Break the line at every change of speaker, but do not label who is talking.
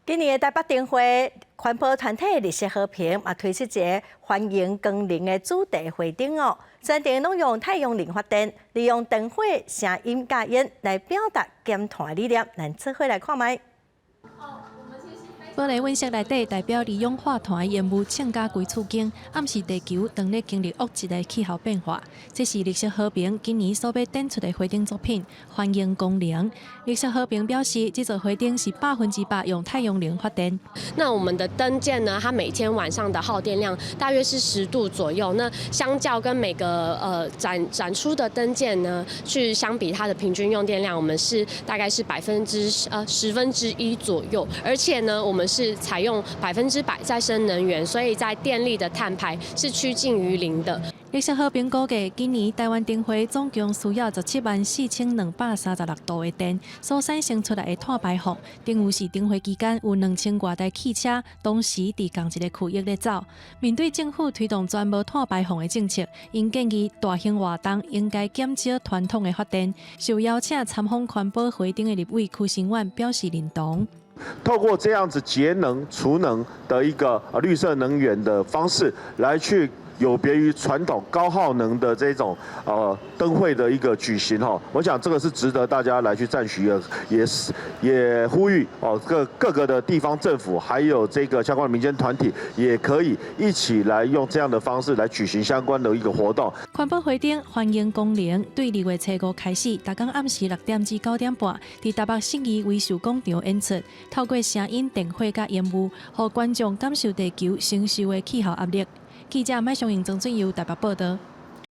今年的台北灯会，环保团体绿色和平也推出一个欢迎光临的主题会灯哦。全程拢用太阳能发电，利用灯火、声音、加烟来表达减碳理念。咱做伙来看卖。
玻璃温室内底代表二氧化碳的烟雾呛加规厝间，暗示地球当咧经历恶劣的气候变化。这是绿色和平今年所要展出的花灯作品，欢迎光临。绿色和平表示，这座花灯是100%用太阳能发电。
那我们的灯件呢，它每天晚上的耗电量大约是10度左右。那相较跟每个展出的灯件呢，去相比它的平均用电量，我们是大概是1/10左右。而且呢，我们是采用100%再生能源，所以在电力的碳排是趋近于0的。
绿色和平估计，今年台湾灯会总共需要174236度的电，所产生出来的碳排放，等于是灯会期间有2000多台汽车同时伫同一个区域咧走。面对政府推动全无碳排放的政策，因建议大型活动应该减少传统的发电。受邀请参访环保会灯的立委柯新婉表示认同。
透过这样子节能、储能的一个绿色能源的方式来去。有别于传统高耗能的这种灯会的一个举行哈，我想这个是值得大家来去赞许的，也呼吁各个的地方政府还有这个相关的民间团体也可以一起来用这样的方式来举行相关的一个活动。
环保会灯欢迎光临，对2月初5开始，逐天暗时6点至9点半，伫台北信义威秀广场演出，透过声音、电火甲烟雾，让观众感受地球承受的气候压力。记者麦尚英、曾俊佑台北报道。